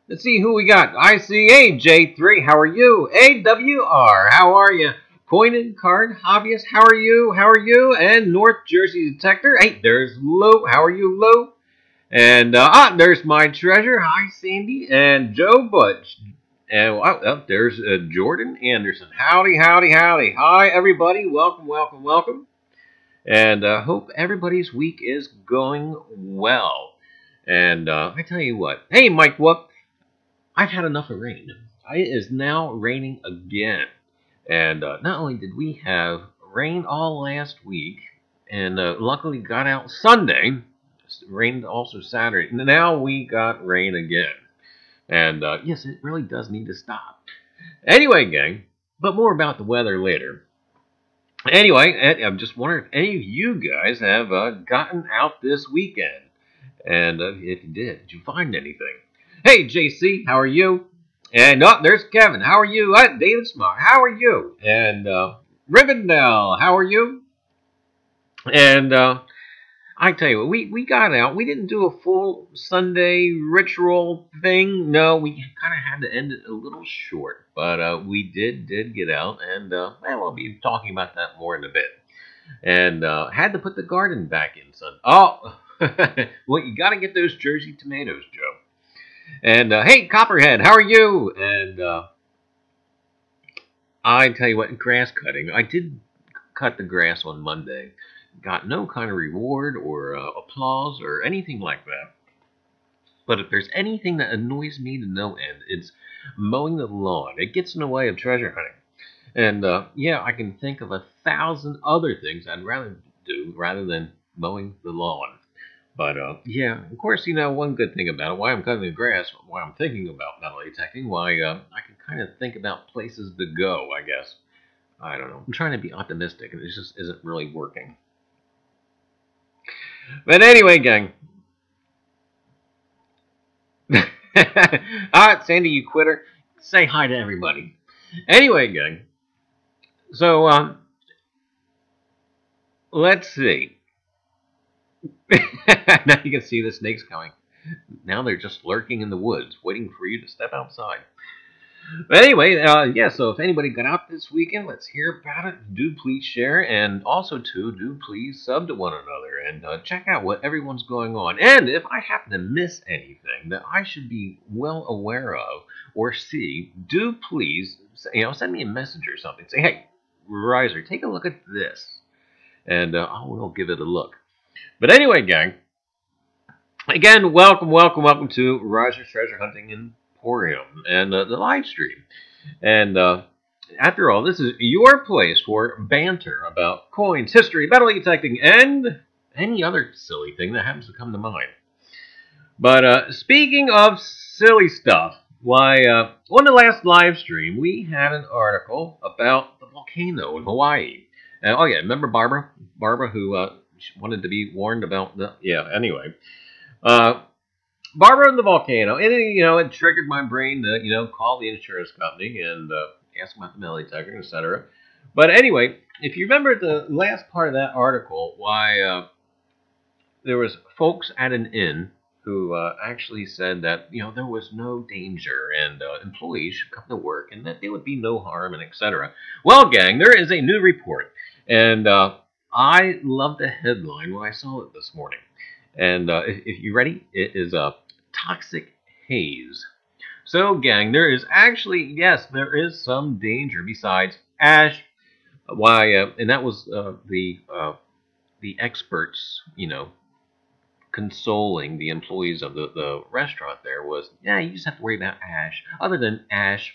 Let's see who we got. ICA J3, how are you? AWR, how are you? Coin and Card Hobbyist, how are you? How are you? And North Jersey Detector, hey, there's Lou. How are you, Lou? And there's my treasure. Hi, Sandy and Joe Butch. And there's Jordan Anderson. Howdy, howdy, howdy. Hi, everybody. Welcome, welcome, welcome. And hope everybody's week is going well. And I tell you what. Hey, Mike Whoop. I've had enough of rain. It is now raining again. And not only did we have rain all last week, and luckily got out Sunday, rained also Saturday, and now we got rain again. And yes, it really does need to stop. Anyway, gang, but more about the weather later. Anyway, I'm just wondering if any of you guys have gotten out this weekend. And if you did you find anything? Hey, JC, how are you? And there's Kevin. How are you? David Smart, how are you? And Rivendell, how are you? And I tell you what, we got out. We didn't do a full Sunday ritual thing. No, we kind of had to end it a little short. But we did get out, and we'll be talking about that more in a bit. And had to put the garden back in, son. Oh, well, you got to get those Jersey tomatoes, Joe. And hey, Copperhead, how are you? And I tell you what, grass cutting. I did cut the grass on Monday. Got no kind of reward or applause or anything like that. But if there's anything that annoys me to no end, it's mowing the lawn. It gets in the way of treasure hunting. And yeah, I can think of 1,000 other things I'd rather do rather than mowing the lawn. But yeah, of course, you know, one good thing about it, why I'm cutting the grass, why I'm thinking about metal detecting, why I can kind of think about places to go, I guess. I don't know. I'm trying to be optimistic, and it just isn't really working. But anyway, gang. Alright, Sandy, you quitter. Say hi to everybody. Anyway, gang. So, let's see. Now you can see the snakes coming. Now they're just lurking in the woods, waiting for you to step outside. But anyway, yeah, so if anybody got out this weekend, let's hear about it. Do please share, and also, too, do please sub to one another, and check out what everyone's going on. And if I happen to miss anything that I should be well aware of or see, do please, send me a message or something. Say, hey, Reiser, take a look at this, and I will give it a look. But anyway, gang, again, welcome to Reiser's Treasure Hunting Emporium and the live stream. And after all, this is your place for banter about coins, history, metal detecting, and any other silly thing that happens to come to mind. But speaking of silly stuff, why, on the last live stream, we had an article about the volcano in Hawaii. And, oh yeah, remember Barbara? Barbara who wanted to be warned about the. Yeah. Anyway, Barbara and the volcano, and it triggered my brain to call the insurance company and ask about the metal detector, etc. But anyway, if you remember the last part of that article, why there was folks at an inn who actually said that there was no danger and employees should come to work and that there would be no harm and etc. Well, gang, there is a new report, and I love the headline when I saw it this morning. And if you're ready, it is a toxic haze. So, gang, there is actually, yes, there is some danger besides ash. Why? And that was the experts, consoling the employees of the restaurant. There was, yeah, you just have to worry about ash. Other than ash,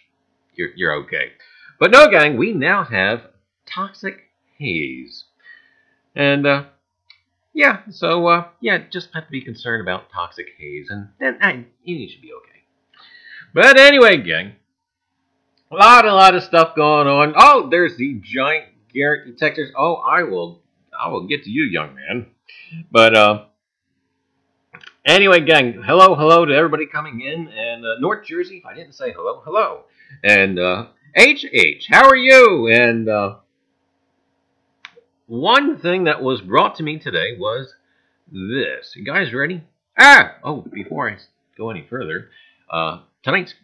you're okay. But no, gang, we now have toxic haze, and yeah, so just have to be concerned about toxic haze, and then you should be okay. But anyway, gang, a lot of stuff going on. Oh, there's the giant Garrett detectors. Oh, I will get to you, young man. But anyway, gang, hello to everybody coming in, and North Jersey. If I didn't say hello, and HH, how are you? And one thing that was brought to me today was this. You guys ready? Before I go any further, tonight's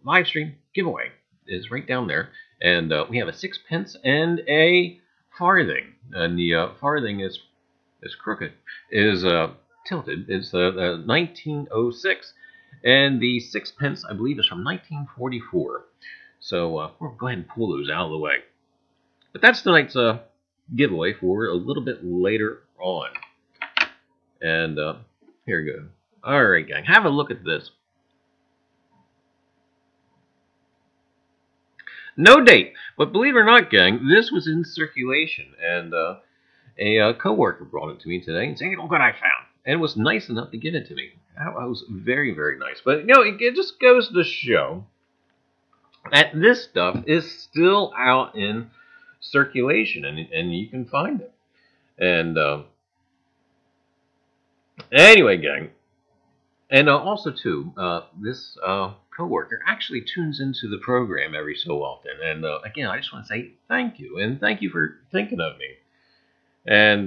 live stream giveaway is right down there, and we have a sixpence and a farthing, and the farthing is crooked, is tilted. It's 1906, and the sixpence, I believe, is from 1944. So we'll go ahead and pull those out of the way. But that's tonight's giveaway for a little bit later on. And here we go. All right, gang, have a look at this. No date, but believe it or not, gang, this was in circulation, and a coworker brought it to me today and saying, "Look what I found," and was nice enough to give it to me. That was very, very nice. But it just goes to show that this stuff is still out in circulation, and you can find it. And anyway, gang, and also too, this coworker actually tunes into the program every so often. And again, I just want to say thank you, and thank you for thinking of me. And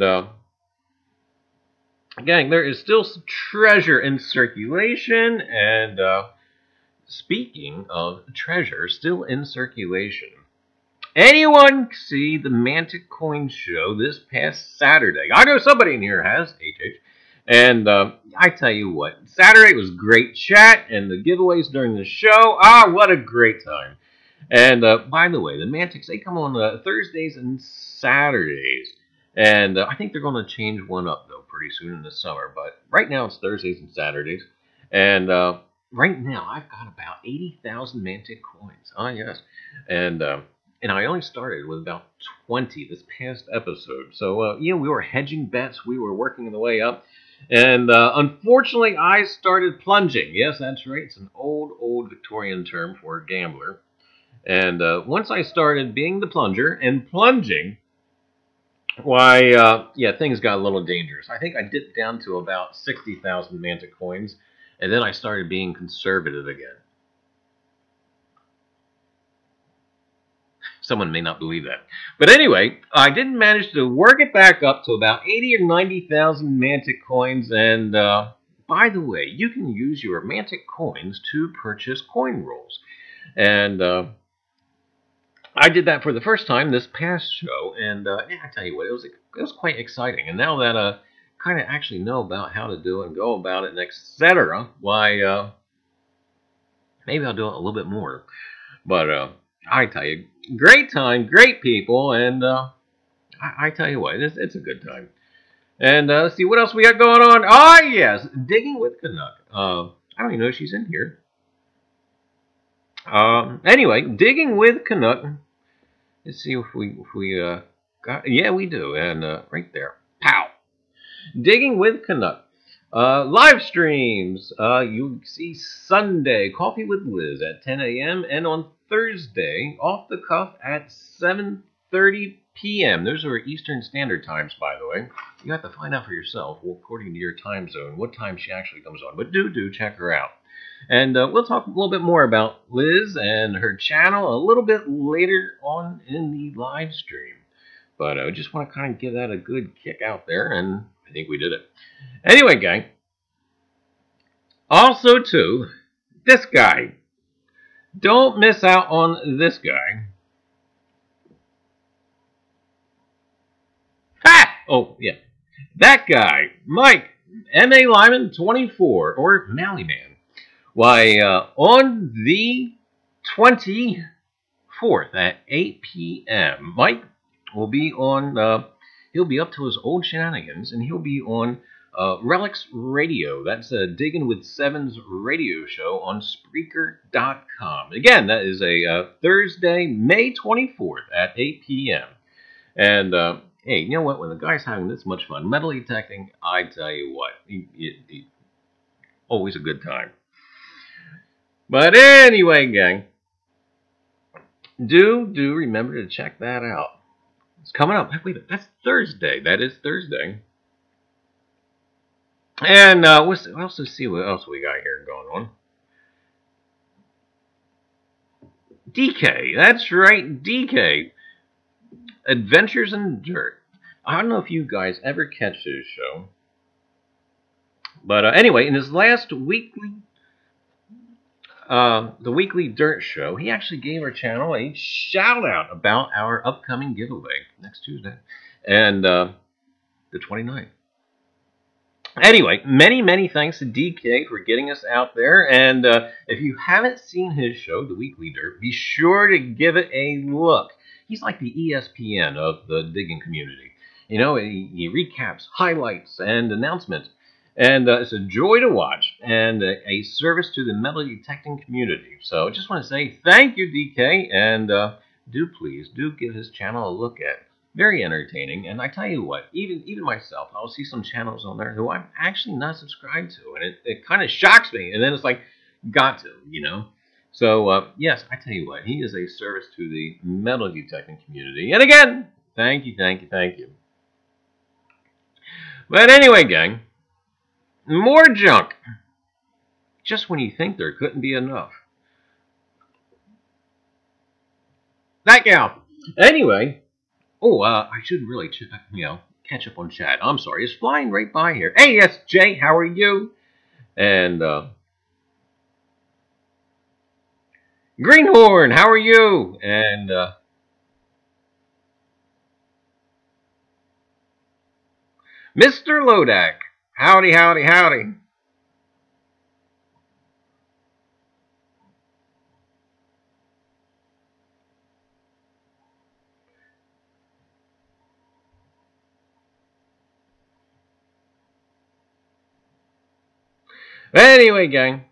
gang, there is still some treasure in circulation. And speaking of treasure still in circulation, anyone see the Mantic Coin show this past Saturday? I know somebody in here has, HH. And I tell you what, Saturday was great chat, and the giveaways during the show, what a great time. And by the way, the Mantics, they come on Thursdays and Saturdays. And I think they're going to change one up, though, pretty soon in the summer. But right now it's Thursdays and Saturdays. And right now I've got about 80,000 Mantic coins. Ah, yes. And I only started with about 20 this past episode. So, we were hedging bets. We were working the way up. And unfortunately, I started plunging. Yes, that's right. It's an old Victorian term for a gambler. And once I started being the plunger and plunging, why, things got a little dangerous. I think I dipped down to about 60,000 Mantic coins, and then I started being conservative again. Someone may not believe that. But anyway, I did manage to work it back up to about 80 or 90,000 Mantic coins. And by the way, you can use your Mantic coins to purchase coin rolls. And I did that for the first time this past show. And I tell you what, it was quite exciting. And now that I kind of actually know about how to do it and go about it, and etc., why, maybe I'll do it a little bit more. But I tell you, great time, great people, and I tell you what, it's a good time. And let's see what else we got going on. Ah, yes, Digging with Canuck. I don't even know if she's in here. Anyway, Digging with Canuck. Let's see if we got. Yeah, we do, and right there, pow. Digging with Canuck. Live streams. You see Sunday, Coffee with Liz at 10 a.m. and on Thursday, Off the Cuff at 7 8:30 p.m. Those are Eastern Standard Times, by the way. You have to find out for yourself, according to your time zone, what time she actually comes on. But do check her out. And we'll talk a little bit more about Liz and her channel a little bit later on in the live stream. But I just want to kind of give that a good kick out there, and I think we did it. Anyway, gang. Also, too, this guy. Don't miss out on this guy. Ha! Oh, yeah. That guy, Mike, M.A. Lyman 24, or Mallyman. Why, on the 24th at 8 p.m., Mike will be on, he'll be up to his old shenanigans, and he'll be on Relics Radio. That's Digging with Seven's radio show on Spreaker.com. Again, that is a Thursday, May 24th at 8 p.m. And, hey, you know what? When the guy's having this much fun metal detecting, I tell you what, he always a good time. But anyway, gang, do remember to check that out. It's coming up. Wait, that's Thursday. That is Thursday. And let's see what else we got here going on. DK, that's right, DK. Adventures in Dirt. I don't know if you guys ever catch his show. But anyway, in his last weekly, the Weekly Dirt Show, he actually gave our channel a shout out about our upcoming giveaway next Tuesday. And the 29th. Anyway, many thanks to DK for getting us out there. And if you haven't seen his show, The Weekly Dirt, be sure to give it a look. He's like the ESPN of the digging community. You know, he recaps, highlights, and announcements. And it's a joy to watch and a service to the metal detecting community. So I just want to say thank you, DK. And please give his channel a look at. Very entertaining, and I tell you what, even myself, I'll see some channels on there who I'm actually not subscribed to, and it kind of shocks me, and then it's like, got to, you know? So, yes, I tell you what, he is a service to the metal detecting community, and again, thank you. But anyway, gang, more junk, just when you think there couldn't be enough. That gal. Anyway... Oh, I should really, catch up on chat. I'm sorry, it's flying right by here. Hey, yes, Jay, how are you? And, Greenhorn, how are you? And, Mr. Lodak, howdy. Anyway, gang.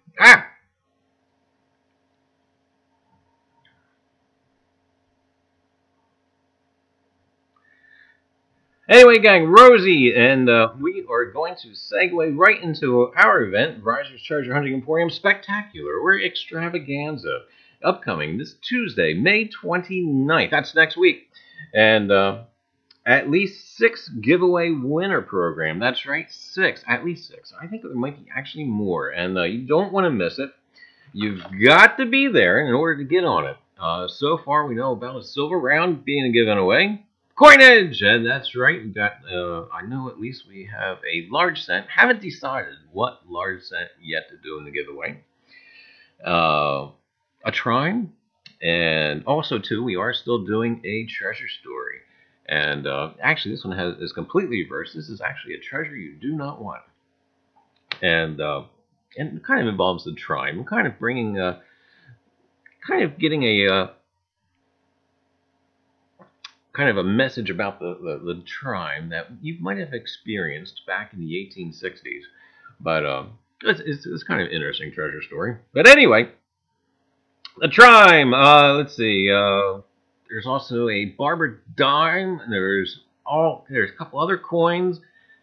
Anyway, gang, Rosie, and we are going to segue right into our event, Reiser's Treasure Hunting Emporium Spectacular, or Extravaganza, upcoming this Tuesday, May 29th. That's next week. And at least 6 giveaway winner program. That's right, 6. At least 6. I think there might be actually more. And you don't want to miss it. You've got to be there in order to get on it. So far, we know about a silver round being given away. Coinage! And that's right. We got, I know at least we have a large cent. Haven't decided what large cent yet to do in the giveaway. A trine. And also, too, we are still doing a treasure story. And actually, this one is completely reversed. This is actually a treasure you do not want. And it kind of involves the trine. We're kind of bringing, getting a kind of a message about the trine that you might have experienced back in the 1860s. But it's kind of an interesting treasure story. But anyway, the trine. Let's see. There's also a barber dime. There's a couple other coins,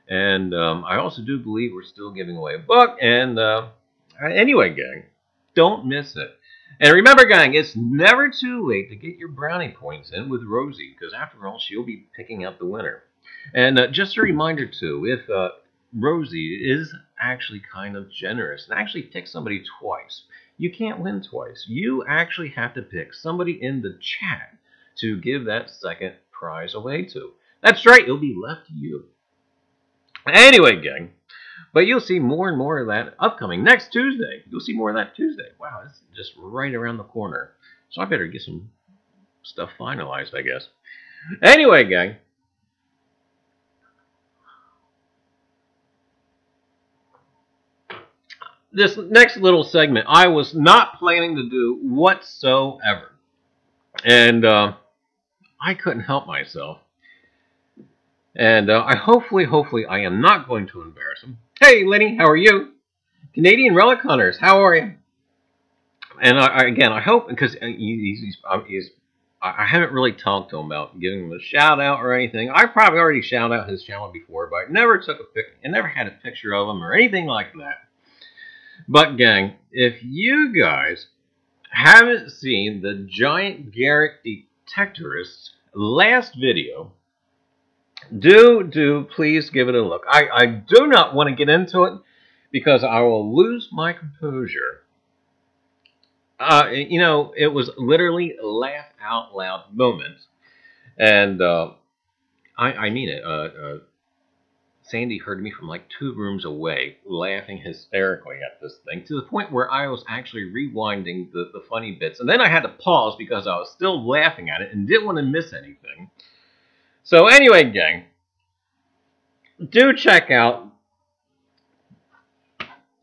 and I also do believe we're still giving away a book. And anyway, gang, don't miss it. And remember, gang, it's never too late to get your brownie points in with Rosie, because after all, she'll be picking out the winner. And just a reminder, too, if Rosie is actually kind of generous and actually picks somebody twice, you can't win twice. You actually have to pick somebody in the chat to give that second prize away to. That's right, it'll be left to you. Anyway, gang, but you'll see more and more of that upcoming next Tuesday. You'll see more of that Tuesday. Wow, it's just right around the corner. So I better get some stuff finalized, I guess. Anyway, gang. This next little segment I was not planning to do whatsoever. And I couldn't help myself. And I hopefully I am not going to embarrass him. Hey, Lenny, how are you? Canadian Relic Hunters, how are you? And again, I hope, because I haven't really talked to him about giving him a shout out or anything. I probably already shouted out his channel before, but I never took a pic, I never had a picture of him or anything like that. But gang, if you guys haven't seen the Giant Garrett Detectorist's last video, do please give it a look. I do not want to get into it because I will lose my composure. You know, it was literally laugh out loud moments, and I mean it. Sandy heard me from like 2 rooms away, laughing hysterically at this thing, to the point where I was actually rewinding the funny bits, and then I had to pause because I was still laughing at it and didn't want to miss anything. So anyway, gang, do check out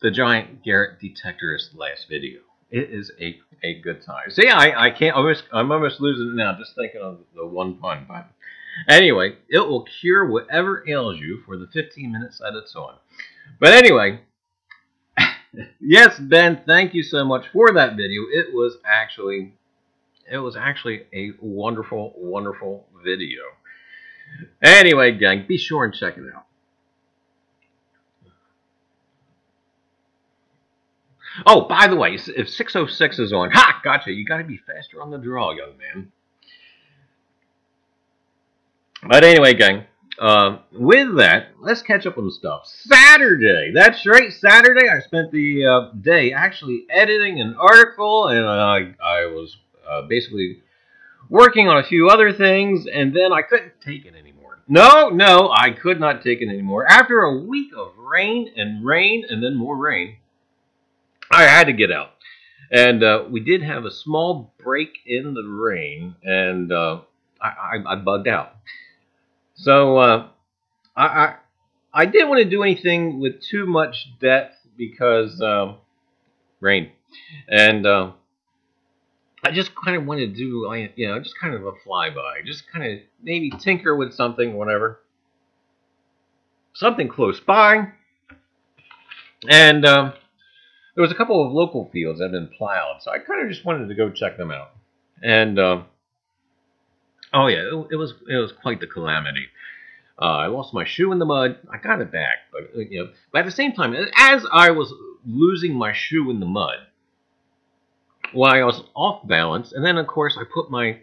the Giant Garrett Detectorist last video. It is a good time. See, I can't. I'm almost losing it now just thinking of the one pun. But anyway, it will cure whatever ails you for the 15 minutes that it's on. But anyway, yes, Ben, thank you so much for that video. It was actually a wonderful, wonderful video. Anyway, gang, be sure and check it out. Oh, by the way, if 606 is on, ha, gotcha, you got to be faster on the draw, young man. But anyway, gang, with that, let's catch up on stuff. Saturday, that's right, Saturday, I spent the day actually editing an article, and I was basically working on a few other things, and then I couldn't take it anymore. No, I could not take it anymore. After a week of rain, and then more rain, I had to get out. And we did have a small break in the rain, and I bugged out. So I didn't want to do anything with too much depth because rain. And I just kind of wanted to do, just kind of a flyby. Just kind of maybe tinker with something, whatever. Something close by. And there was a couple of local fields that had been plowed, so I kind of just wanted to go check them out. And oh yeah, it was quite the calamity. I lost my shoe in the mud. I got it back, but but at the same time, as I was losing my shoe in the mud, well, I was off balance, and then of course I put my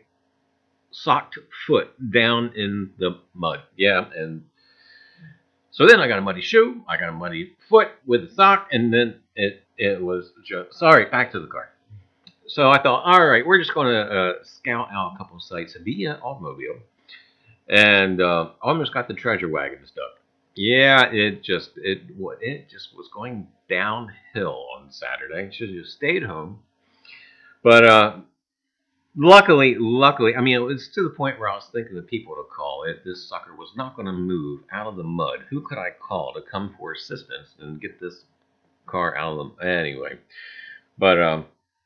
socked foot down in the mud. Yeah, and so then I got a muddy shoe, I got a muddy foot with the sock, and then it was just, sorry, back to the car. So I thought, all right, we're just going to scout out a couple of sites via automobile. And almost got the treasure wagon and stuff. Yeah, it just was going downhill on Saturday. Should have just stayed home. But luckily, I mean, it was to the point where I was thinking of people to call. If this sucker was not going to move out of the mud, who could I call to come for assistance and get this car out of the... Anyway. But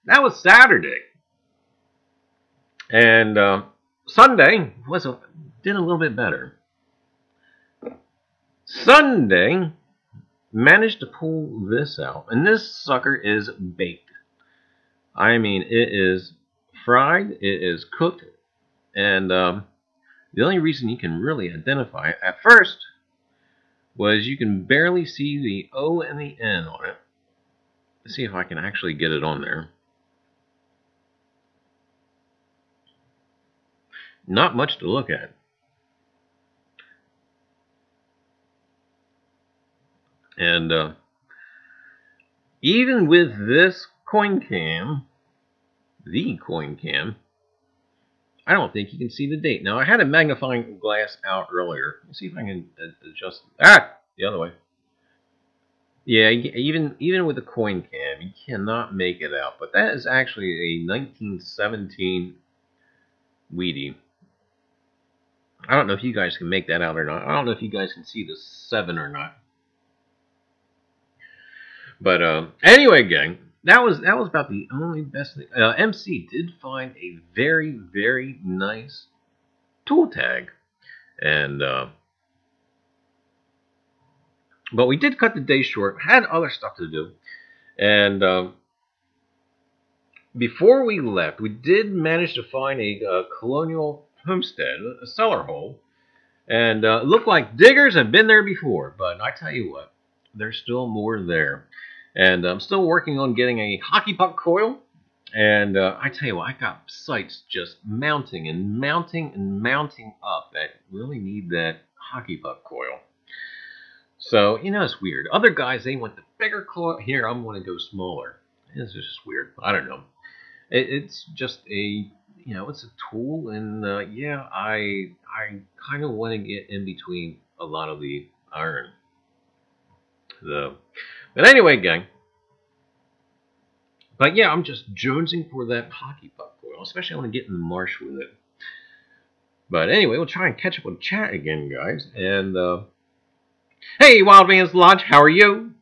that was Saturday. And Sunday did a little bit better. Sunday, managed to pull this out. And this sucker is baked. I mean, it is fried, it is cooked, and the only reason you can really identify it at first was you can barely see the O and the N on it. Let's see if I can actually get it on there. Not much to look at. And even with this coin cam, the coin cam, I don't think you can see the date. Now, I had a magnifying glass out earlier. Let's see if I can adjust. The other way. Yeah, even with the coin cam, you cannot make it out. But that is actually a 1917 Wheatie. I don't know if you guys can make that out or not. I don't know if you guys can see the 7 or not. But anyway, gang, that was about the only best thing. MC did find a very, very nice tool tag, and but we did cut the day short. Had other stuff to do, and before we left, we did manage to find a colonial homestead, a cellar hole, and it looked like diggers had been there before. But I tell you what, there's still more there. And I'm still working on getting a hockey puck coil. And I tell you what, I got sites just mounting and mounting and mounting up that really need that hockey puck coil. So, it's weird. Other guys, they want the bigger coil. Here, I'm going to go smaller. It's just weird. I don't know. It's just it's a tool. And yeah, I kind of want to get in between a lot of the iron. But anyway, gang. But yeah, I'm just jonesing for that hockey puck coil, especially when I get in the marsh with it. But anyway, we'll try and catch up with chat again, guys. And hey, Wildman's Lodge, how are you?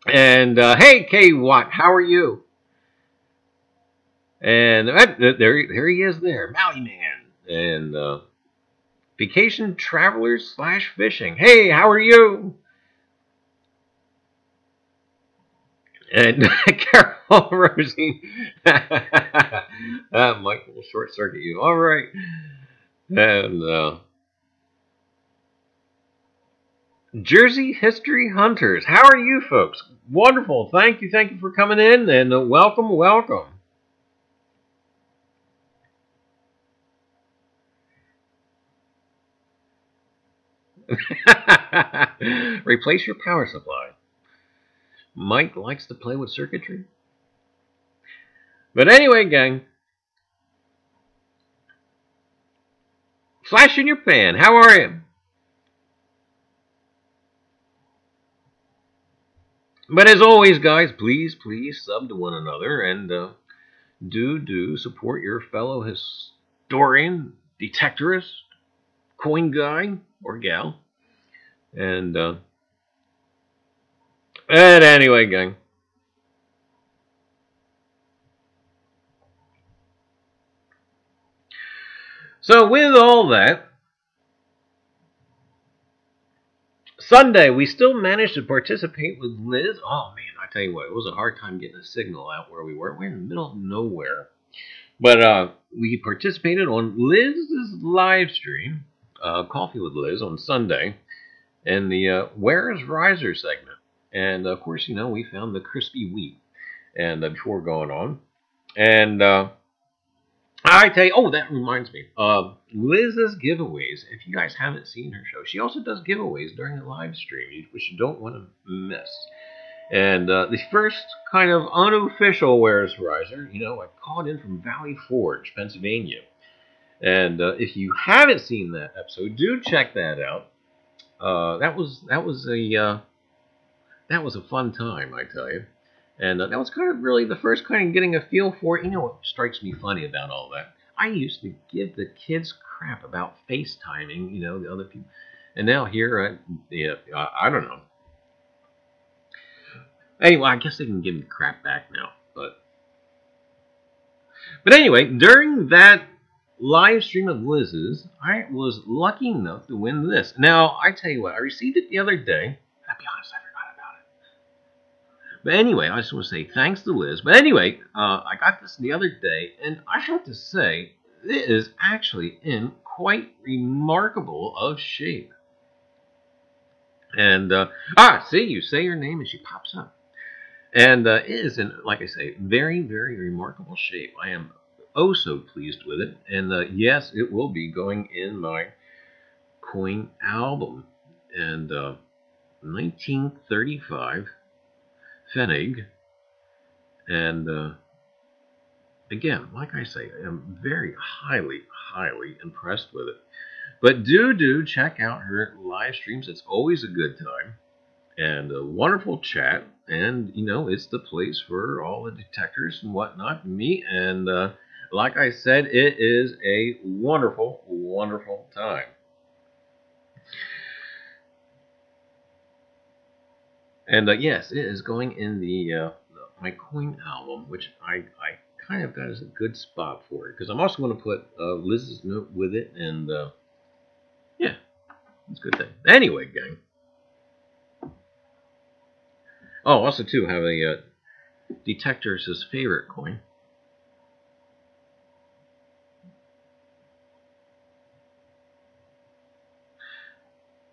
And hey, K Watt, how are you? And there he is, there, Maui Man. And Vacation Travelers / Fishing. Hey, how are you? And Carol Rosie, Mike will short circuit you. All right, and Jersey History Hunters. How are you, folks? Wonderful. Thank you for coming in, and welcome. Replace your power supply. Mike likes to play with circuitry. But anyway, gang. Flash in your pan. How are you? But as always, guys, please sub to one another and do support your fellow historian, detectorist, coin guy or gal. And anyway, gang. So with all that, Sunday we still managed to participate with Liz. Oh man, I tell you what, it was a hard time getting a signal out where we were. We're in the middle of nowhere. But we participated on Liz's live stream, Coffee with Liz, on Sunday, in the Where's Reiser segment. And of course, we found the crispy wheat. And before going on, and I tell you, that reminds me. Liz's giveaways. If you guys haven't seen her show, she also does giveaways during the live stream, which you don't want to miss. And the first kind of unofficial Where's Reiser, I called in from Valley Forge, Pennsylvania. And if you haven't seen that episode, do check that out. That was a fun time, I tell you. And that was kind of really the first kind of getting a feel for it. What strikes me funny about all that? I used to give the kids crap about FaceTiming, the other people. And now here, I don't know. Anyway, I guess they can give me crap back now. But anyway, during that live stream of Liz's, I was lucky enough to win this. Now, I tell you what, I received it the other day. I'll be honest, I forgot about it. But anyway, I just want to say thanks to Liz. But anyway, I got this the other day, and I have to say, it is actually in quite remarkable of shape. And, see, you say your name and she pops up. And it is in, like I say, very, very remarkable shape. I am oh so pleased with it. And yes, it will be going in my coin album. And 1935 Pfennig. And again, like I say, I'm very highly impressed with it. But do check out her live streams. It's always a good time and a wonderful chat. And it's the place for all the detectors and whatnot to meet. And like I said, it is a wonderful time. And yes, it is going in the my coin album, which I kind of got as a good spot for it, because I'm also going to put Liz's note with it, and yeah, it's a good thing. Anyway, gang. Oh, also too have a detector's his favorite coin.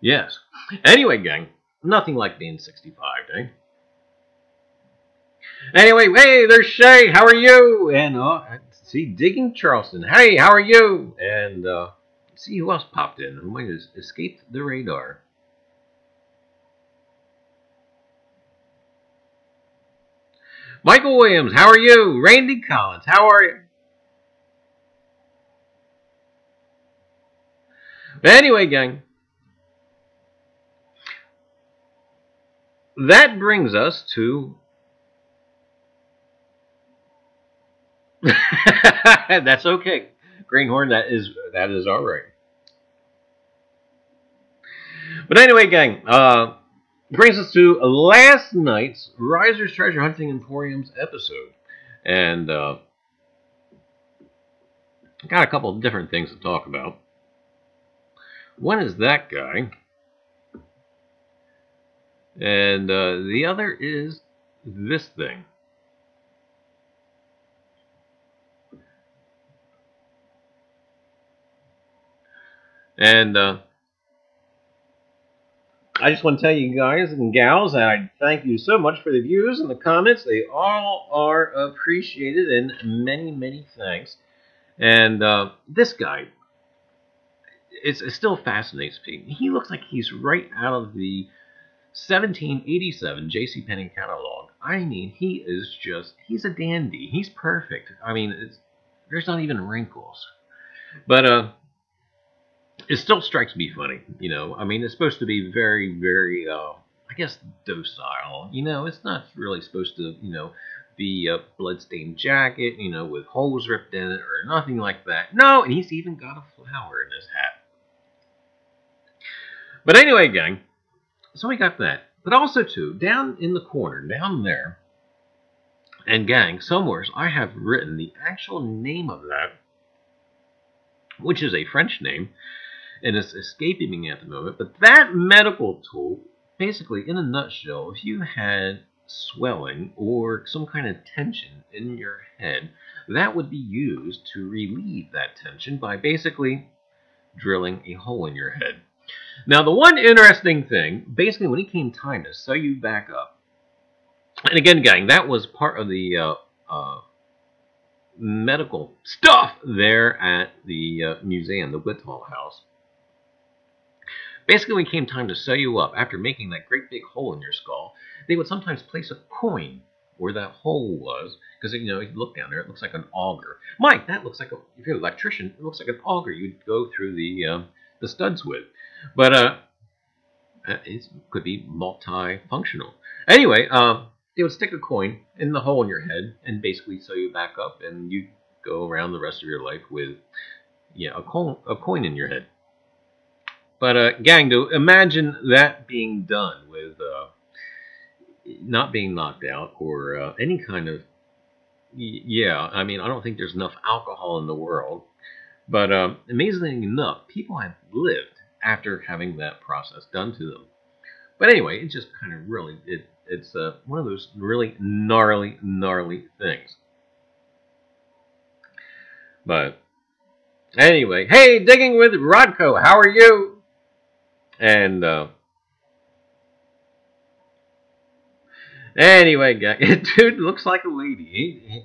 Yes. Anyway, gang, nothing like being 65, eh? Anyway, hey, there's Shay. How are you? And see, Digging Charleston. Hey, how are you? And see who else popped in. Who might have escaped the radar? Michael Williams. How are you? Randy Collins. How are you? Anyway, gang, that brings us to. That's okay, Greenhorn. That is all right. But anyway, gang, brings us to last night's Reiser's Treasure Hunting Emporium's episode, and got a couple of different things to talk about. One is that guy, and the other is this thing. And I just want to tell you guys and gals that I thank you so much for the views and the comments. They all are appreciated, and many thanks. And this guy, it still fascinates me. He looks like he's right out of the 1787 JCPenney catalog. I mean, he's a dandy. He's perfect. I mean, there's not even wrinkles. But it still strikes me funny. I mean, it's supposed to be very, I guess, docile. It's not really supposed to, be a bloodstained jacket, with holes ripped in it or nothing like that. No, and he's even got a flower in his hat. But anyway, gang, so we got that. But also, too, down in the corner, down there, and gang, somewhere I have written the actual name of that, which is a French name, and it's escaping me at the moment. But that medical tool, basically, in a nutshell, if you had swelling or some kind of tension in your head, that would be used to relieve that tension by basically drilling a hole in your head. Now, the one interesting thing, basically, when it came time to sew you back up, and again, gang, that was part of the medical stuff there at the museum, the Whitall House. Basically, when it came time to sew you up, after making that great big hole in your skull, they would sometimes place a coin where that hole was, because, if you look down there, it looks like an auger. Mike, that looks like, if you're an electrician, it looks like an auger you'd go through the studs with. But it could be multifunctional. Anyway, they would stick a coin in the hole in your head and basically sew you back up, and you go around the rest of your life with a coin in your head. But gang, to imagine that being done with not being knocked out or any kind of I mean, I don't think there's enough alcohol in the world, but amazingly enough, people have lived after having that process done to them. But anyway, it just kind of really it's one of those really gnarly things. But anyway, hey, Digging with Rodco, how are you? And anyway, guy, dude looks like a lady.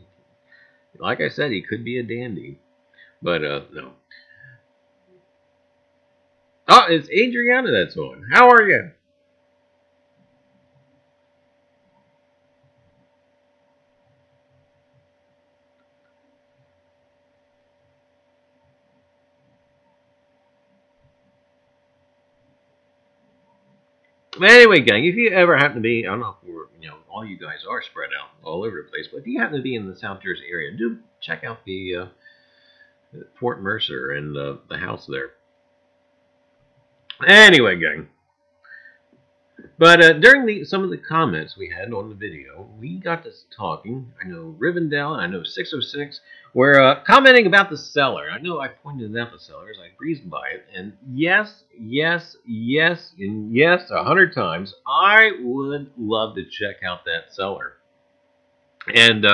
Like I said, he could be a dandy. But, no. Oh, it's Adriana that's on. How are you? Anyway, gang, if you ever happen to be, I don't know if we're, all you guys are spread out all over the place, but if you happen to be in the South Jersey area, do check out the Fort Mercer and the house there. Anyway, gang. But during some of the comments we had on the video, we got to talking. I know Rivendell and I know 606 were commenting about the cellar. I know I pointed out the cellar as I breezed by it, and yes, yes, yes, and yes, 100 times, I would love to check out that cellar. And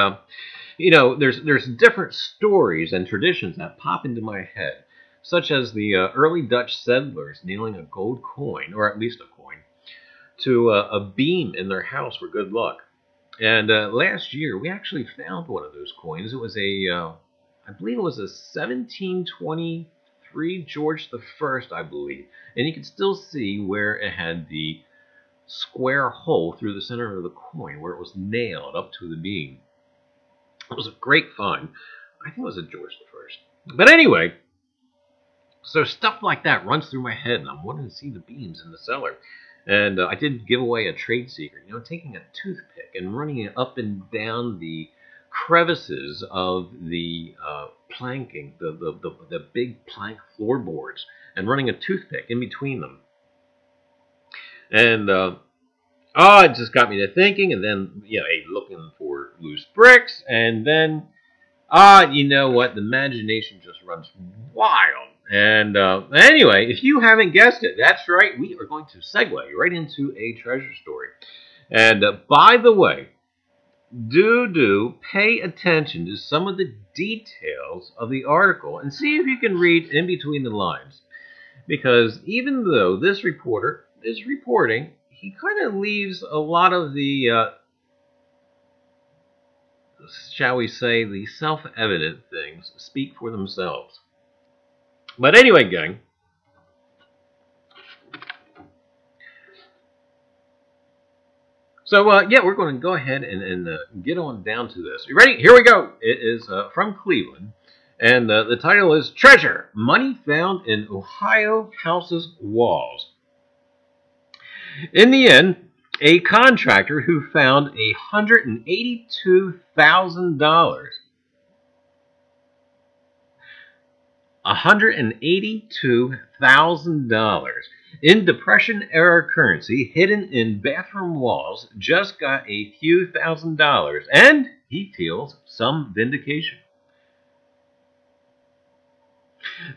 there's different stories and traditions that pop into my head, such as the early Dutch settlers nailing a gold coin, or at least a coin, to a beam in their house for good luck. And last year, we actually found one of those coins. It was I believe it was a 1723 George the First, I believe. And you can still see where it had the square hole through the center of the coin, where it was nailed up to the beam. It was a great find. I think it was a George the First. But anyway, so stuff like that runs through my head, and I'm wanting to see the beams in the cellar. And I did give away a trade secret, taking a toothpick and running it up and down the crevices of the planking, the big plank floorboards, and running a toothpick in between them. And it just got me to thinking, and then looking for loose bricks, and then you know what? The imagination just runs wild. And anyway, if you haven't guessed it, that's right. We are going to segue right into a treasure story. And by the way, do pay attention to some of the details of the article and see if you can read in between the lines. Because even though this reporter is reporting, he kind of leaves a lot of the shall we say, the self-evident things speak for themselves. But anyway, gang. So, we're going to go ahead and get on down to this. You ready? Here we go. It is from Cleveland. And the title is Treasure, Money Found in Ohio House's Walls. In the end, a contractor who found $182,000 $182,000 in Depression-era currency hidden in bathroom walls just got a few $1,000s, and he feels some vindication.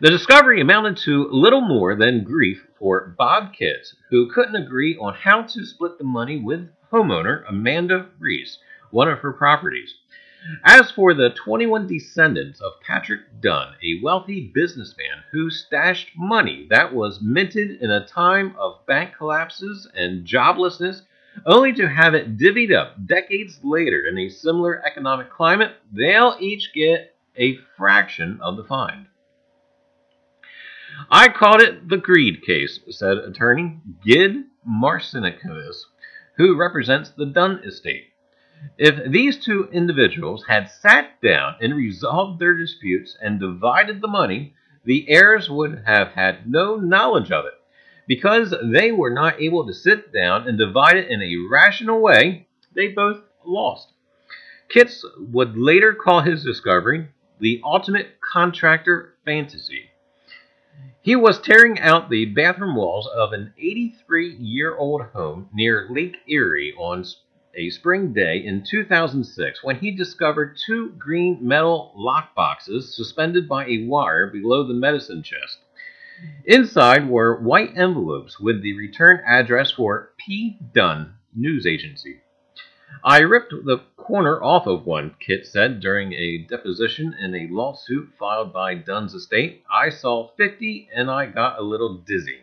The discovery amounted to little more than grief for Bob Kitts, who couldn't agree on how to split the money with homeowner Amanda Reese, one of her properties. As for the 21 descendants of Patrick Dunn, a wealthy businessman who stashed money that was minted in a time of bank collapses and joblessness, only to have it divvied up decades later in a similar economic climate, they'll each get a fraction of the find. I called it the greed case, said attorney Gid Marcinkus, who represents the Dunn estate. If these two individuals had sat down and resolved their disputes and divided the money, the heirs would have had no knowledge of it. Because they were not able to sit down and divide it in a rational way, they both lost. Kitts would later call his discovery the ultimate contractor fantasy. He was tearing out the bathroom walls of an 83-year-old home near Lake Erie on a spring day in 2006 when he discovered two green metal lockboxes suspended by a wire below the medicine chest. Inside were white envelopes with the return address for P. Dunn News Agency. I ripped the corner off of one, Kit said during a deposition in a lawsuit filed by Dunn's estate. I saw 50 and I got a little dizzy.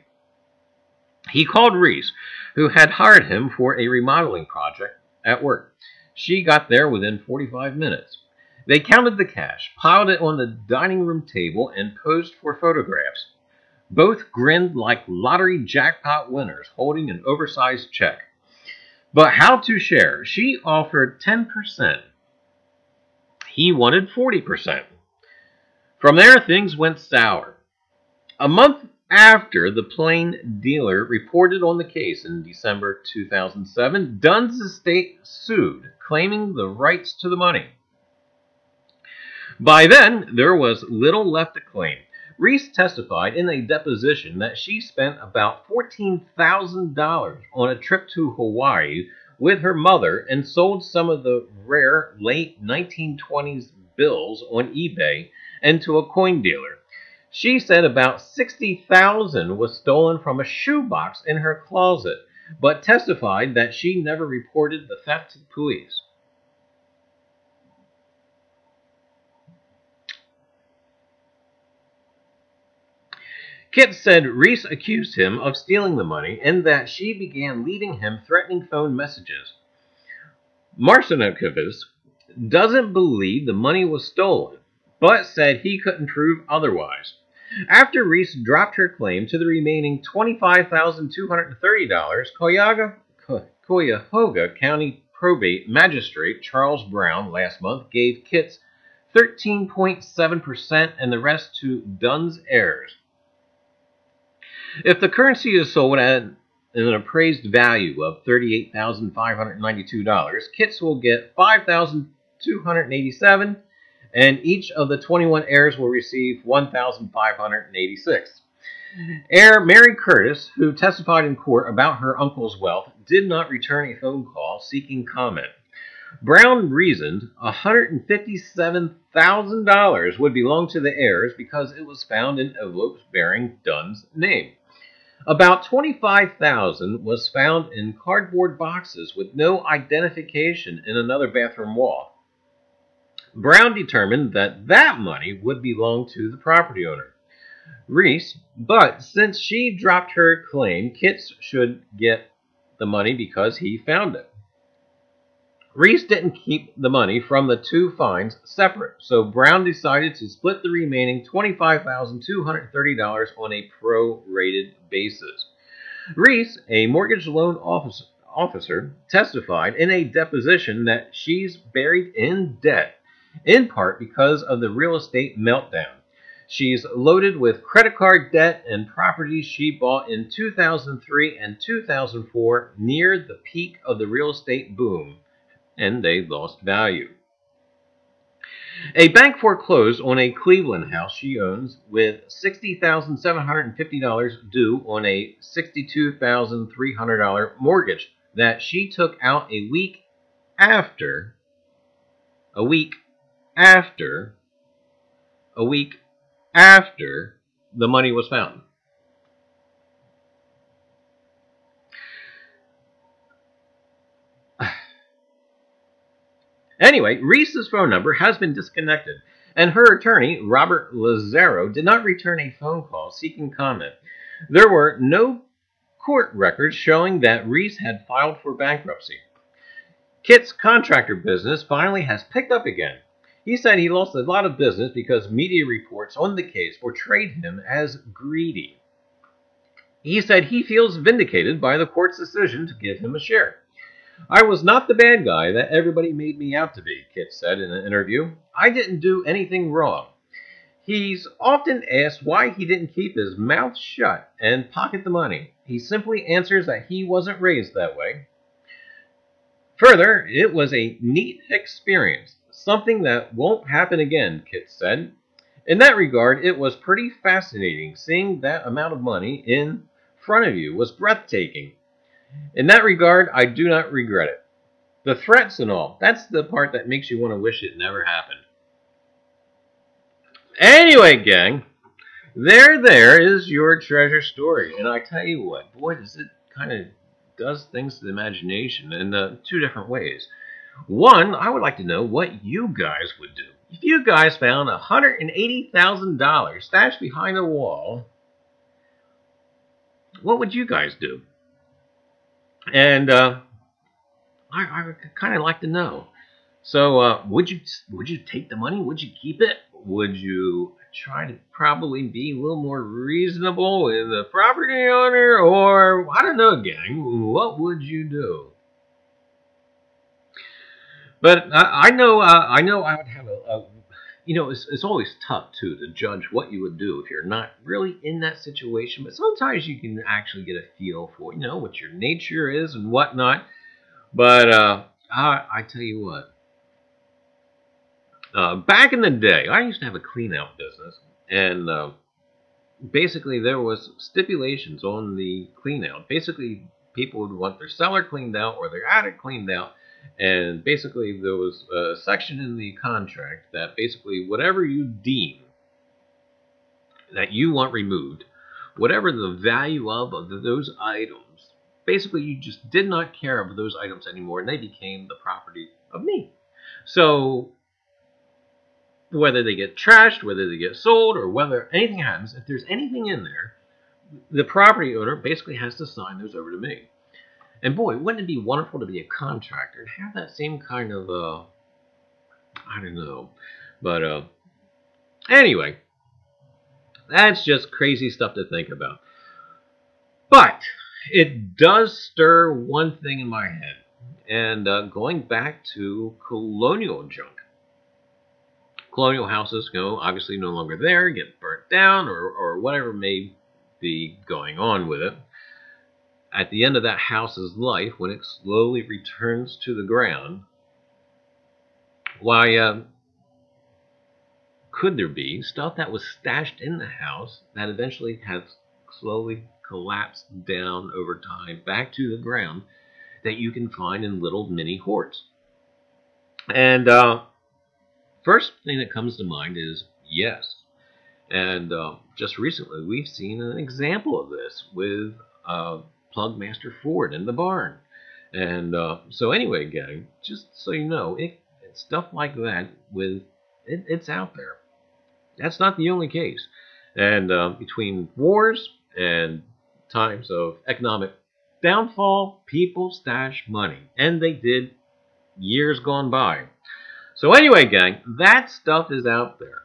He called Reese, who had hired him for a remodeling project at work. She got there within 45 minutes. They counted the cash, piled it on the dining room table, and posed for photographs. Both grinned like lottery jackpot winners holding an oversized check. But how to share? She offered 10%. He wanted 40%. From there, things went sour. A month after the plain dealer reported on the case in December 2007, Dunn's estate sued, claiming the rights to the money. By then, there was little left to claim. Reese testified in a deposition that she spent about $14,000 on a trip to Hawaii with her mother and sold some of the rare late 1920s bills on eBay and to a coin dealer. She said about $60,000 was stolen from a shoebox in her closet, but testified that she never reported the theft to the police. Kit said Reese accused him of stealing the money and that she began leaving him threatening phone messages. Marcinkovich doesn't believe the money was stolen, but said he couldn't prove otherwise. After Reese dropped her claim to the remaining $25,230, Cuyahoga County Probate Magistrate Charles Brown last month gave Kit's 13.7% and the rest to Dunn's heirs. If the currency is sold at an appraised value of $38,592, Kitts will get $5,287, and each of the 21 heirs will receive $1,586. Heir Mary Curtis, who testified in court about her uncle's wealth, did not return a phone call seeking comment. Brown reasoned $157,000 would belong to the heirs because it was found in envelopes bearing Dunn's name. About $25,000 was found in cardboard boxes with no identification in another bathroom wall. Brown determined that that money would belong to the property owner, Reese, but since she dropped her claim, Kitts should get the money because he found it. Reese didn't keep the money from the two fines separate, so Brown decided to split the remaining $25,230 on a prorated basis. Reese, a mortgage loan officer, testified in a deposition that she's buried in debt, in part because of the real estate meltdown. She's loaded with credit card debt and properties she bought in 2003 and 2004 near the peak of the real estate boom, and they lost value. A bank foreclosed on a Cleveland house she owns with $60,750 due on a $62,300 mortgage that she took out a week after the money was found. Anyway, Reese's phone number has been disconnected, and her attorney, Robert Lazaro, did not return a phone call seeking comment. There were no court records showing that Reese had filed for bankruptcy. Kit's contractor business finally has picked up again. He said he lost a lot of business because media reports on the case portrayed him as greedy. He said he feels vindicated by the court's decision to give him a share. I was not the bad guy that everybody made me out to be, Kit said in an interview. I didn't do anything wrong. He's often asked why he didn't keep his mouth shut and pocket the money. He simply answers that he wasn't raised that way. Further, it was a neat experience, something that won't happen again, Kit said. In that regard, it was pretty fascinating. Seeing that amount of money in front of you was breathtaking. In that regard, I do not regret it. The threats and all, that's the part that makes you want to wish it never happened. Anyway, gang, there is your treasure story. And I tell you what, boy, does it kind of does things to the imagination in two different ways. One, I would like to know what you guys would do. If you guys found $180,000 stashed behind a wall, what would you guys do? And I would kind of like to know. So, would you take the money? Would you keep it? Would you try to probably be a little more reasonable with the property owner, or I don't know, gang? What would you do? But I know I would have it's always tough too to judge what you would do if you're not really in that situation. But sometimes you can actually get a feel for what your nature is and whatnot. But I tell you what. Back in the day, I used to have a clean out business, and basically there was stipulations on the clean out. Basically, people would want their cellar cleaned out or their attic cleaned out, and basically there was a section in the contract that basically whatever you deem that you want removed, whatever the value of those items, basically you just did not care about those items anymore, and they became the property of me. So whether they get trashed, whether they get sold, or whether anything happens, if there's anything in there, the property owner basically has to sign those over to me. And boy, wouldn't it be wonderful to be a contractor and have that same kind of, I don't know. But anyway, that's just crazy stuff to think about. But it does stir one thing in my head. And going back to colonial junk. Colonial houses, obviously no longer there, get burnt down, or whatever may be going on with it. At the end of that house's life, when it slowly returns to the ground, why could there be stuff that was stashed in the house that eventually has slowly collapsed down over time back to the ground that you can find in little mini hoards? And first thing that comes to mind is yes. And just recently, we've seen an example of this with Plugmaster Ford in the barn. And so anyway, gang, just so you know, it's stuff like that it's out there. That's not the only case. And between wars and times of economic downfall, people stash money. And they did years gone by. So anyway, gang, that stuff is out there.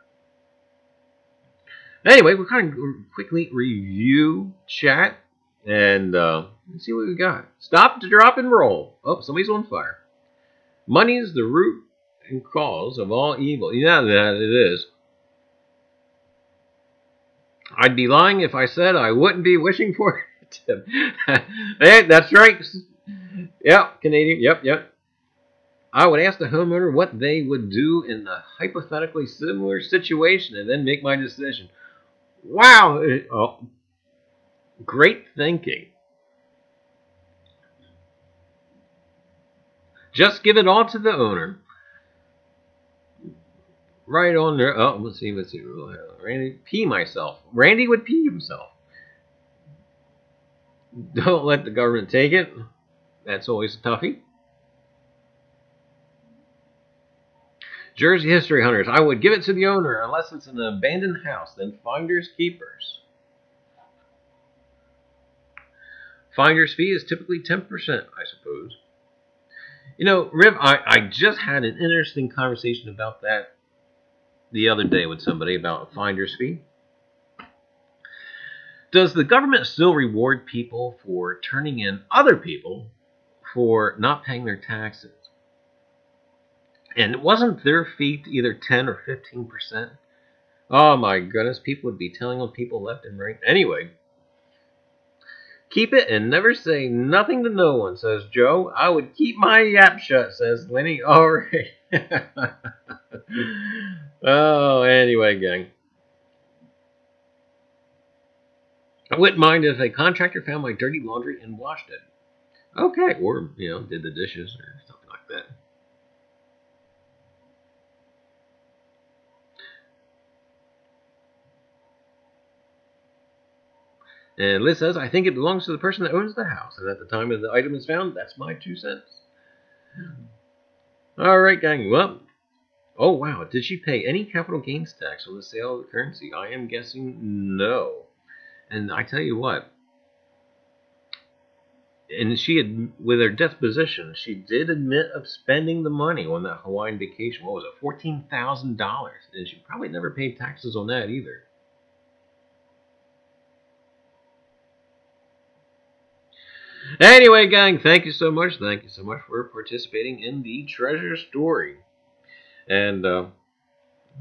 Anyway, we're kind of quickly review chat and let's see what we got. Stop, drop, and roll. Oh, somebody's on fire. Money is the root and cause of all evil. Yeah, that it is. I'd be lying if I said I wouldn't be wishing for it. Hey, that's right. Yep, Canadian. Yep. I would ask the homeowner what they would do in a hypothetically similar situation and then make my decision. Wow. Oh, great thinking. Just give it all to the owner. Right on there. Oh, let's see. Randy, pee myself. Randy would pee himself. Don't let the government take it. That's always a toughie. Jersey History Hunters. I would give it to the owner unless it's an abandoned house. Then finders keepers. Finder's fee is typically 10%, I suppose. Riv, I just had an interesting conversation about that the other day with somebody about a finder's fee. Does the government still reward people for turning in other people for not paying their taxes? And wasn't their fee either 10 or 15%? Oh my goodness, people would be telling on people left and right. Anyway, keep it and never say nothing to no one, says Joe. I would keep my yap shut, says Lenny. All right. Oh, anyway, gang. I wouldn't mind if a contractor found my dirty laundry and washed it. Okay, or, did the dishes or something like that. And Liz says, I think it belongs to the person that owns the house. And at the time of the item is found, that's my 2 cents. All right, gang. Well, oh, wow. Did she pay any capital gains tax on the sale of the currency? I am guessing no. And I tell you what, and she had, with her disposition, she did admit of spending the money on that Hawaiian vacation. What was it, $14,000? And she probably never paid taxes on that either. Anyway, gang, thank you so much. Thank you so much for participating in the treasure story. And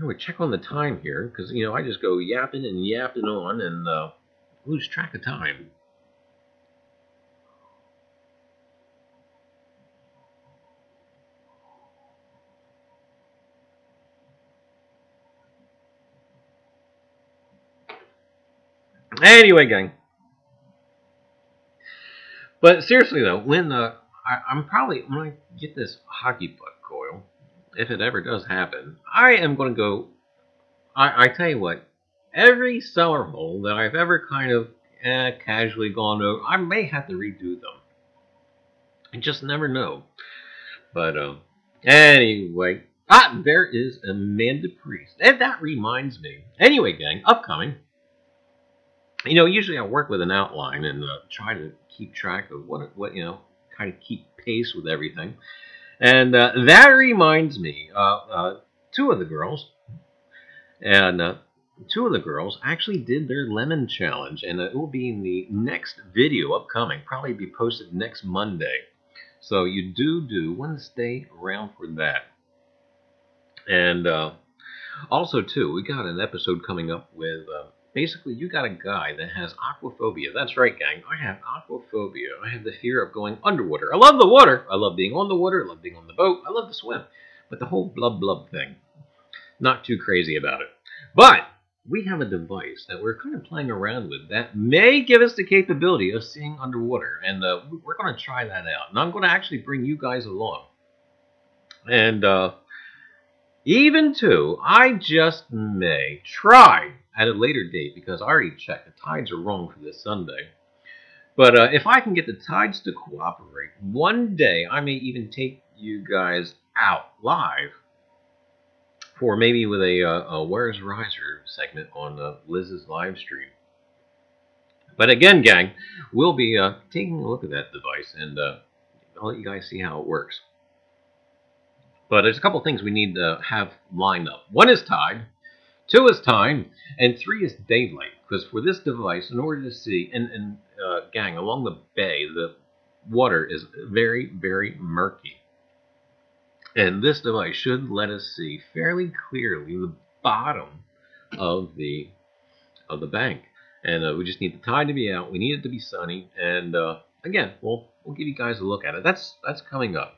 we check on the time here because I just go yapping and yapping on and lose track of time. Anyway, gang. But seriously though, when I'm probably when I get this hockey puck coil, if it ever does happen, I am going to go. I tell you what, every cellar hole that I've ever kind of casually gone over, I may have to redo them. I just never know. But anyway, there is Amanda Priest, and that reminds me. Anyway, gang, upcoming. Usually I work with an outline and try to keep track of what kind of keep pace with everything. And that reminds me, two of the girls actually did their lemon challenge, and it will be in the next video upcoming, probably be posted next Monday. So you do want to stay around for that. And also, too, we got an episode coming up with... basically, you got a guy that has aquaphobia. That's right, gang. I have aquaphobia. I have the fear of going underwater. I love the water. I love being on the water. I love being on the boat. I love to swim. But the whole blub blub thing, not too crazy about it. But we have a device that we're kind of playing around with that may give us the capability of seeing underwater. And we're going to try that out. And I'm going to actually bring you guys along. And even too, I just may try at a later date, because I already checked the tides are wrong for this Sunday. But if I can get the tides to cooperate, one day I may even take you guys out live for maybe with a Where's Reiser segment on Liz's live stream. But again, gang, we'll be taking a look at that device, and I'll let you guys see how it works. But there's a couple things we need to have lined up. One is tide. 2 is time, and 3 is daylight. Because for this device, in order to see, and gang, along the bay, the water is very, very murky. And this device should let us see fairly clearly the bottom of the bank. And we just need the tide to be out. We need it to be sunny. And again, we'll give you guys a look at it. That's coming up.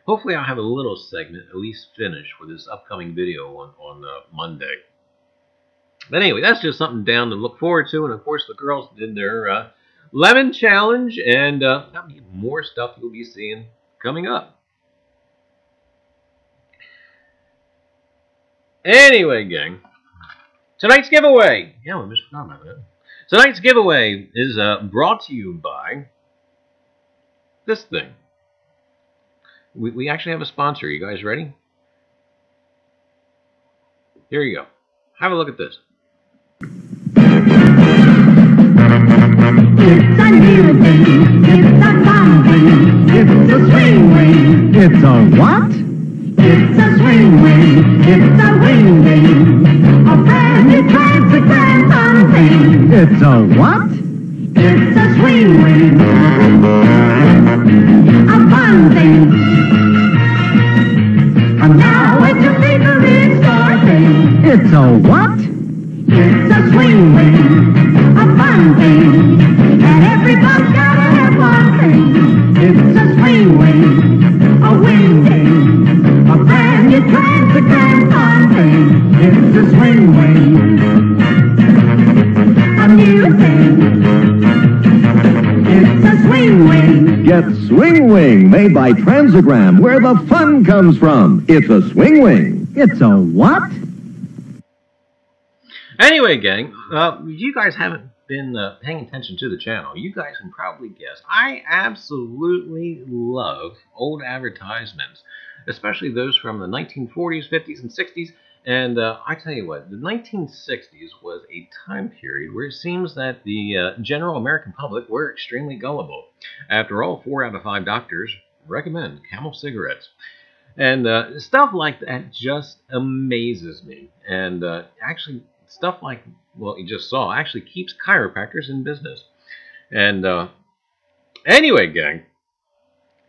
Hopefully, I'll have a little segment at least finished for this upcoming video on Monday. But anyway, that's just something down to look forward to. And of course, the girls did their lemon challenge, and that'll be more stuff you'll be seeing coming up. Anyway, gang, tonight's giveaway. Yeah, we almost forgot about that. Tonight's giveaway is brought to you by this thing. We actually have a sponsor. You guys ready? Here you go. Have a look at this. It's a new thing, it's a fun thing, it's a swing wing. It's a what? It's a swing wing, it's a wing wing. A brand new classic grand fun thing. It's a what? It's a swing wing. A fun thing. And now it's your favorite store thing. It's a what? It's a swing wing, a fun thing, and everybody's gotta have one thing. It's a swing wing, a wing thing, a brand new classic grand fun thing. It's a swing wing, a new thing. It's a swing wing. Get Swing Wing, made by Transagram, where the fun comes from. It's a swing wing. It's a what? Anyway, gang, you guys haven't been paying attention to the channel. You guys can probably guess. I absolutely love old advertisements, especially those from the 1940s, 50s, and 60s, And I tell you what, the 1960s was a time period where it seems that the general American public were extremely gullible. After all, 4 out of 5 doctors recommend Camel cigarettes. And stuff like that just amazes me. And actually, stuff like what you just saw actually keeps chiropractors in business. And anyway, gang,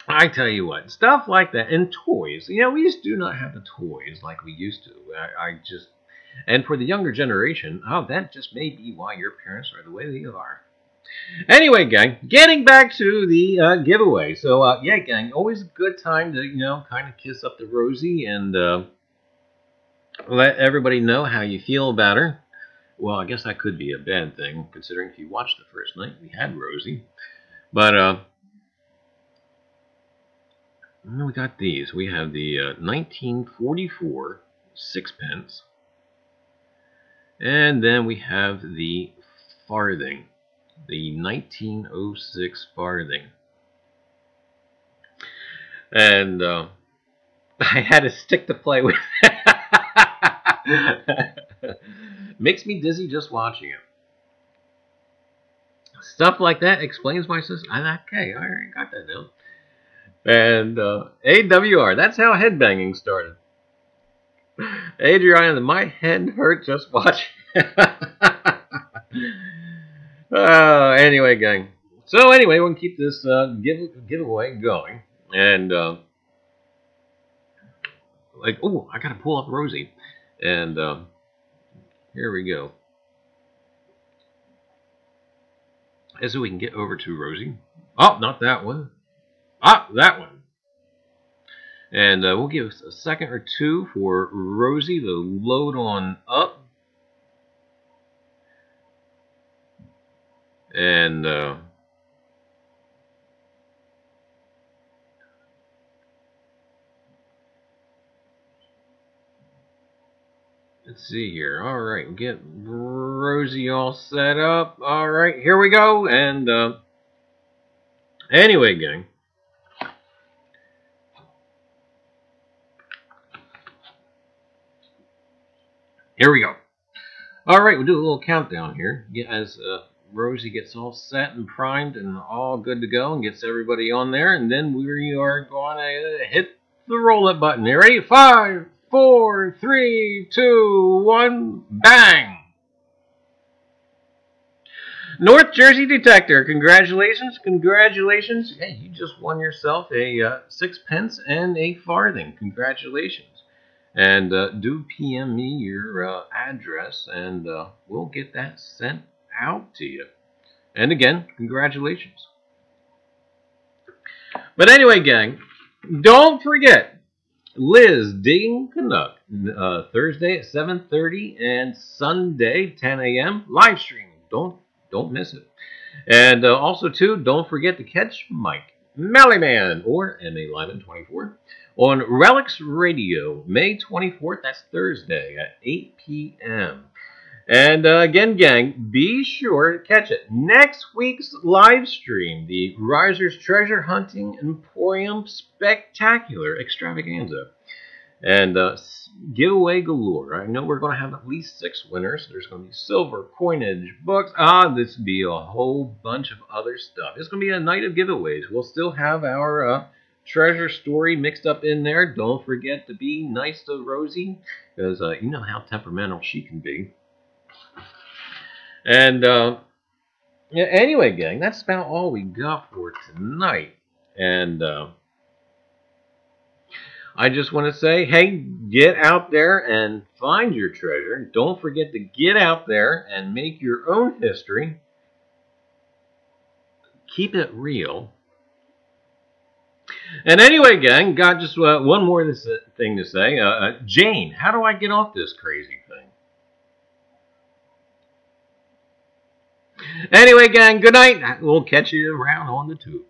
I tell you what, stuff like that, and toys. You know, we just do not have the toys like we used to. And for the younger generation, oh, that just may be why your parents are the way they are. Anyway, gang, getting back to the giveaway. So, yeah, gang, always a good time to, kind of kiss up to Rosie and let everybody know how you feel about her. Well, I guess that could be a bad thing, considering if you watched the first night, we had Rosie. But, we got these. We have the 1944 sixpence. And then we have the farthing. The 1906 farthing. And I had a stick to play with. Makes me dizzy just watching it. Stuff like that explains my system. Okay, I already got that now. And AWR, that's how headbanging started. Adriana, my head hurt just watching. Anyway, gang. So anyway, we'll keep this giveaway going. And I gotta pull up Rosie. And here we go. As we can get over to Rosie. Oh, not that one. Ah, that one. And we'll give a second or two for Rosie to load on up. And let's see here. All right, get Rosie all set up. All right, here we go. And anyway, gang. Here we go. All right, we'll do a little countdown here as Rosie gets all set and primed and all good to go and gets everybody on there. And then we are going to hit the roll-up button. You ready? 5, 4, 3, 2, 1, bang! North Jersey Detector, congratulations. Hey, you just won yourself a sixpence and a farthing. Congratulations. And do PM me your address, and we'll get that sent out to you. And again, congratulations. But anyway, gang, don't forget Liz Digging Canuck, Thursday at 7:30 and Sunday 10 a.m. live stream. Don't miss it. And also too, don't forget to catch Mike Mellyman or MA Lyman 24 on Relics Radio, May 24th. That's Thursday at 8 p.m. And again, gang, be sure to catch it. Next week's live stream, the Reiser's Treasure Hunting Emporium Spectacular Extravaganza. And giveaway galore. I know we're going to have at least 6 winners. There's going to be silver, coinage, books. This will be a whole bunch of other stuff. It's going to be a night of giveaways. We'll still have our treasure story mixed up in there. Don't forget to be nice to Rosie, because you know how temperamental she can be. And yeah, anyway, gang, that's about all we got for tonight. And I just want to say, hey, get out there and find your treasure. Don't forget to get out there and make your own history. Keep it real. And anyway, gang, got just one more thing to say. Jane, how do I get off this crazy thing? Anyway, gang, good night. We'll catch you around on the tube.